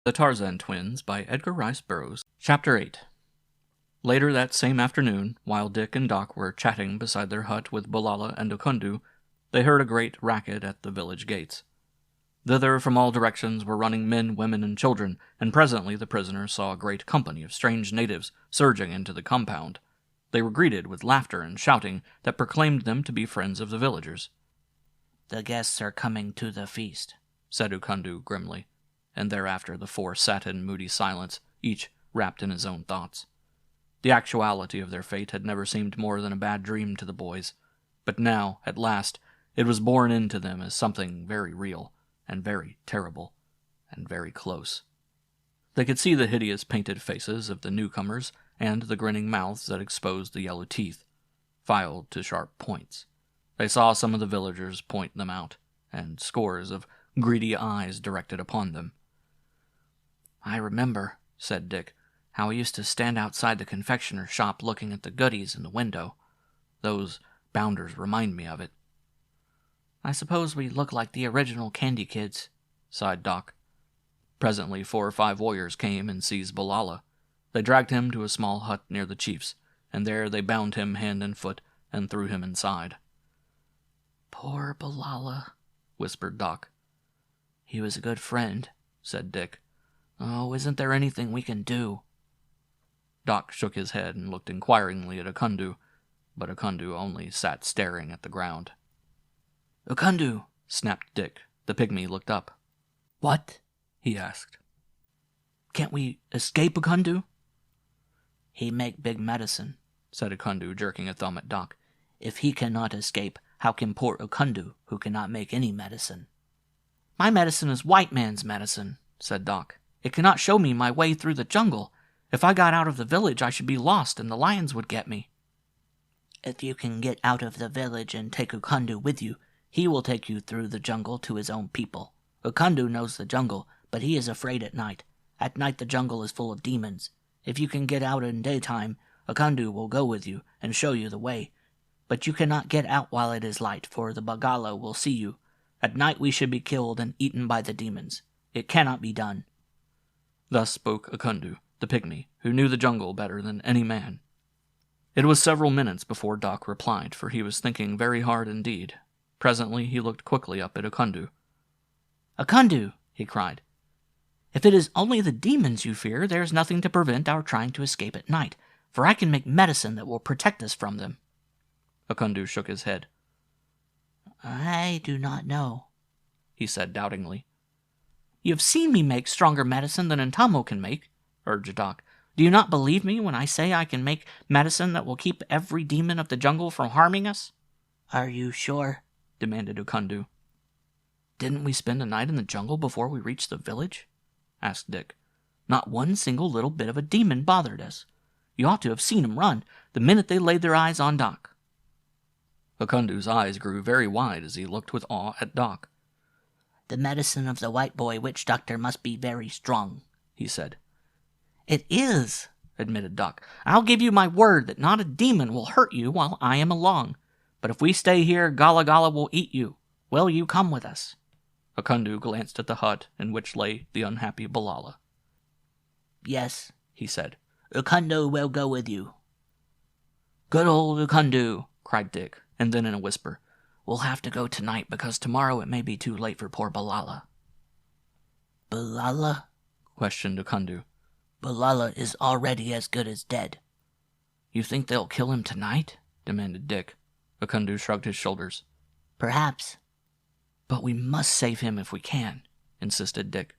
The Tarzan Twins by Edgar Rice Burroughs. Chapter 8. Later that same afternoon, while Dick and Doc were chatting beside their hut with Balala and Okundu, they heard a great racket at the village gates. Thither from all directions were running men, women, and children, and presently the prisoners saw a great company of strange natives surging into the compound. They were greeted with laughter and shouting that proclaimed them to be friends of the villagers. "The guests are coming to the feast," said Okundu grimly, and thereafter the four sat in moody silence, each wrapped in his own thoughts. The actuality of their fate had never seemed more than a bad dream to the boys, but now, at last, it was borne into them as something very real, and very terrible, and very close. They could see the hideous painted faces of the newcomers, and the grinning mouths that exposed the yellow teeth, filed to sharp points. They saw some of the villagers point them out, and scores of greedy eyes directed upon them. "I remember," said Dick, "how we used to stand outside the confectioner's shop looking at the goodies in the window. Those bounders remind me of it." "I suppose we look like the original candy kids," sighed Doc. Presently 4 or 5 warriors came and seized Balala. They dragged him to a small hut near the chief's, and there they bound him hand and foot and threw him inside. "Poor Balala," whispered Doc. "He was a good friend," said Dick. "Oh, isn't there anything we can do?" Doc shook his head and looked inquiringly at Okundu, but Okundu only sat staring at the ground. "Okundu!" snapped Dick. The pygmy looked up. "What?" he asked. "Can't we escape, Okundu?" "He make big medicine," said Okundu, jerking a thumb at Doc. "If he cannot escape, how can poor Okundu, who cannot make any medicine?" "My medicine is white man's medicine," said Doc. "It cannot show me my way through the jungle. If I got out of the village, I should be lost, and the lions would get me." "If you can get out of the village and take Okundu with you, he will take you through the jungle to his own people. Okundu knows the jungle, but he is afraid at night. At night the jungle is full of demons. If you can get out in daytime, Okundu will go with you and show you the way. But you cannot get out while it is light, for the Bagala will see you. At night we should be killed and eaten by the demons. It cannot be done." Thus spoke Okundu, the pygmy, who knew the jungle better than any man. It was several minutes before Doc replied, for he was thinking very hard indeed. Presently he looked quickly up at Okundu. "Okundu!" he cried. "If it is only the demons you fear, there is nothing to prevent our trying to escape at night, for I can make medicine that will protect us from them." Okundu shook his head. "I do not know," he said doubtingly. "You have seen me make stronger medicine than Ntamo can make," urged Doc. "Do you not believe me when I say I can make medicine that will keep every demon of the jungle from harming us?" "Are you sure?" demanded Okundu. "Didn't we spend a night in the jungle before we reached the village?" asked Dick. "Not one single little bit of a demon bothered us. You ought to have seen 'em run the minute they laid their eyes on Doc." Okundu's eyes grew very wide as he looked with awe at Doc. "The medicine of the white boy witch doctor must be very strong," he said. "It is," admitted Doc. "I'll give you my word that not a demon will hurt you while I am along. But if we stay here, Gala Gala will eat you. Will you come with us?" Okundu glanced at the hut in which lay the unhappy Balala. "Yes," he said. "Okundu will go with you." "Good old Okundu," cried Dick, and then in a whisper, "We'll have to go tonight because tomorrow it may be too late for poor Balala." "Balala?" questioned Okundu. "Balala is already as good as dead." "You think they'll kill him tonight?" demanded Dick. Okundu shrugged his shoulders. "Perhaps." "But we must save him if we can," insisted Dick.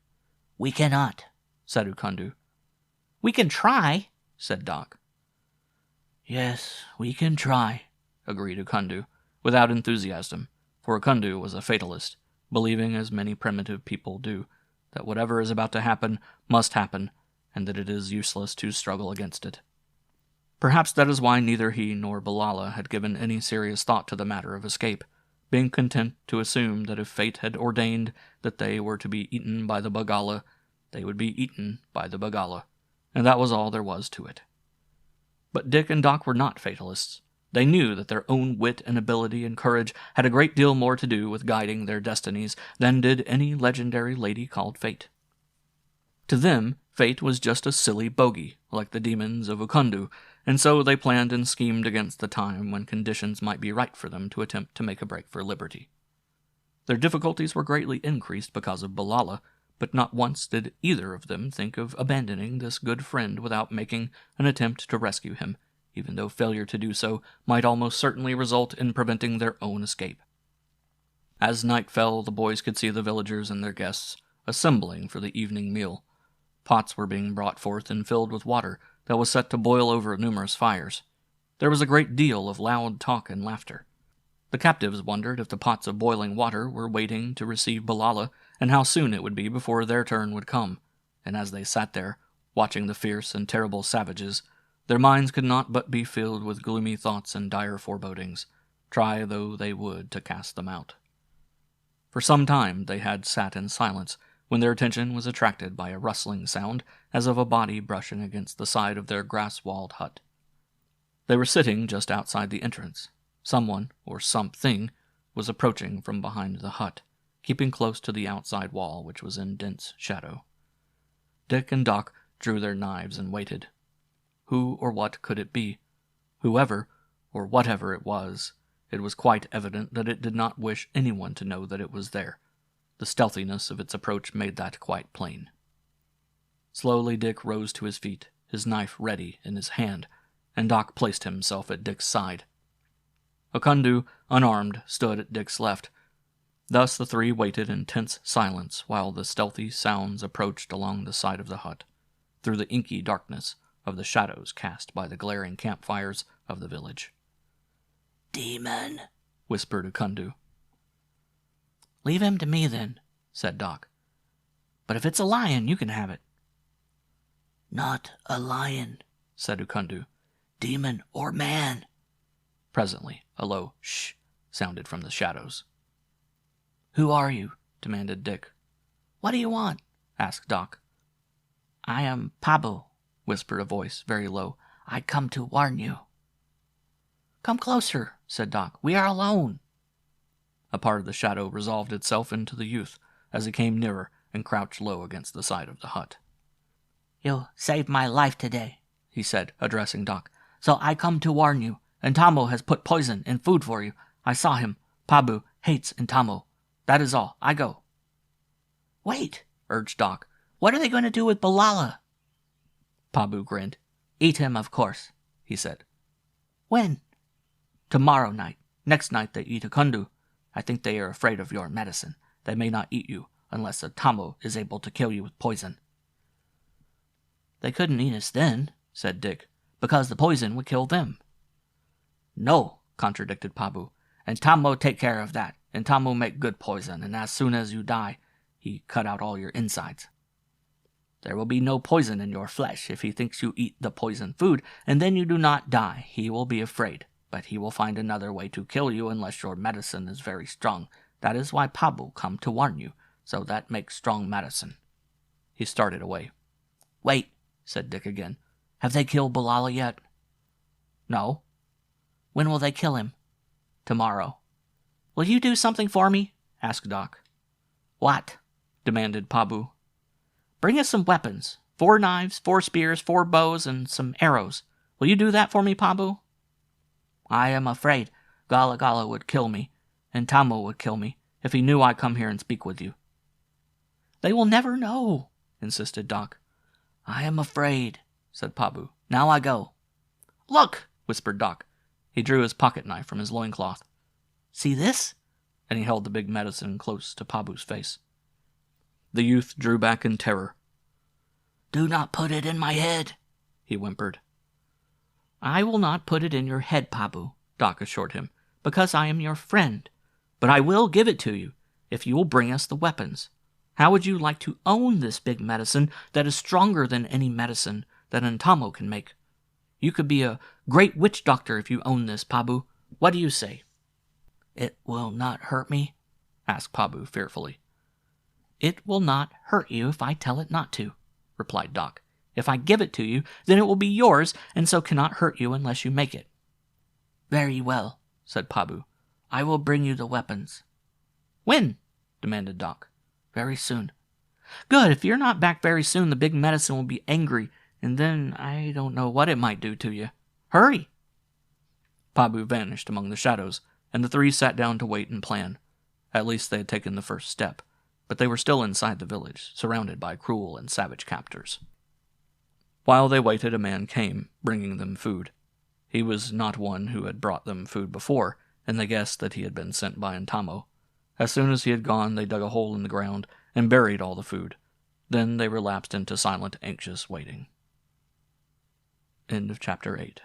"We cannot," said Okundu. "We can try," said Doc. "Yes, we can try," agreed Okundu, without enthusiasm, for Okundu was a fatalist, believing, as many primitive people do, that whatever is about to happen must happen, and that it is useless to struggle against it. Perhaps that is why neither he nor Balala had given any serious thought to the matter of escape, being content to assume that if fate had ordained that they were to be eaten by the Bagala, they would be eaten by the Bagala, and that was all there was to it. But Dick and Doc were not fatalists. They knew that their own wit and ability and courage had a great deal more to do with guiding their destinies than did any legendary lady called Fate. To them, fate was just a silly bogey, like the demons of Ukundu, and so they planned and schemed against the time when conditions might be right for them to attempt to make a break for liberty. Their difficulties were greatly increased because of Balala, but not once did either of them think of abandoning this good friend without making an attempt to rescue him, even though failure to do so might almost certainly result in preventing their own escape. As night fell, the boys could see the villagers and their guests assembling for the evening meal. Pots were being brought forth and filled with water that was set to boil over numerous fires. There was a great deal of loud talk and laughter. The captives wondered if the pots of boiling water were waiting to receive Balala, and how soon it would be before their turn would come, and as they sat there, watching the fierce and terrible savages, their minds could not but be filled with gloomy thoughts and dire forebodings, try though they would to cast them out. For some time they had sat in silence, when their attention was attracted by a rustling sound as of a body brushing against the side of their grass-walled hut. They were sitting just outside the entrance. Someone, or something, was approaching from behind the hut, keeping close to the outside wall, which was in dense shadow. Dick and Doc drew their knives and waited. Who or what could it be? Whoever, or whatever it was quite evident that it did not wish anyone to know that it was there. The stealthiness of its approach made that quite plain. Slowly Dick rose to his feet, his knife ready in his hand, and Doc placed himself at Dick's side. Ukundu, unarmed, stood at Dick's left. Thus the three waited in tense silence while the stealthy sounds approached along the side of the hut, through the inky darkness of the shadows cast by the glaring campfires of the village. "Demon," whispered Ukundu. "Leave him to me, then," said Doc. "But if it's a lion, you can have it." "Not a lion," said Ukundu. "Demon or man." Presently, a low shh sounded from the shadows. "Who are you?" demanded Dick. "What do you want?" asked Doc. "I am Pabu," whispered a voice very low. "I come to warn you." "Come closer," said Doc. "We are alone." A part of the shadow resolved itself into the youth as he came nearer and crouched low against the side of the hut. "You saved my life today," he said, addressing Doc. "So I come to warn you. Intamo has put poison in food for you. I saw him. Pabu hates Intamo. That is all. I go." "Wait," urged Doc. "What are they going to do with Balala?" Pabu grinned. "Eat him, of course," he said. "When?" "Tomorrow night. Next night they eat Ukundu. I think they are afraid of your medicine. They may not eat you unless Intamo is able to kill you with poison." "They couldn't eat us then," said Dick, "because the poison would kill them." "No," contradicted Pabu. "Intamo take care of that. Intamo make good poison, and as soon as you die, he cut out all your insides. There will be no poison in your flesh if he thinks you eat the poisoned food, and then you do not die. He will be afraid, but he will find another way to kill you unless your medicine is very strong. That is why Pabu come to warn you, so that makes strong medicine." He started away. "Wait," said Dick again. "Have they killed Balala yet?" "No." "When will they kill him?" "Tomorrow." "Will you do something for me?" asked Doc. "What?" demanded Pabu. "Bring us some weapons. 4 knives, 4 spears, 4 bows, and some arrows. Will you do that for me, Pabu?" "I am afraid Gala Gala would kill me, and Tamo would kill me, if he knew I come here and speak with you." "They will never know," insisted Doc. "I am afraid," said Pabu. "Now I go." "Look," whispered Doc. He drew his pocket knife from his loincloth. "See this?" And he held the big medicine close to Pabu's face. The youth drew back in terror. "Do not put it in my head," he whimpered. "I will not put it in your head, Pabu," Doc assured him, "because I am your friend. But I will give it to you, if you will bring us the weapons. How would you like to own this big medicine that is stronger than any medicine that Intamo can make? You could be a great witch doctor if you own this, Pabu. What do you say?" "It will not hurt me?" asked Pabu fearfully. "It will not hurt you if I tell it not to," replied Doc. "If I give it to you, then it will be yours, and so cannot hurt you unless you make it." "Very well," said Pabu. "I will bring you the weapons." "When?" demanded Doc. "Very soon." Good, if you're not back very soon, the big medicine will be angry, and then I don't know what it might do to you. Hurry! Pabu vanished among the shadows, and the three sat down to wait and plan. At least they had taken the first step, but they were still inside the village, surrounded by cruel and savage captors. While they waited, a man came, bringing them food. He was not one who had brought them food before, and they guessed that he had been sent by Antamo. As soon as he had gone, they dug a hole in the ground and buried all the food. Then they relapsed into silent, anxious waiting. End of chapter 8.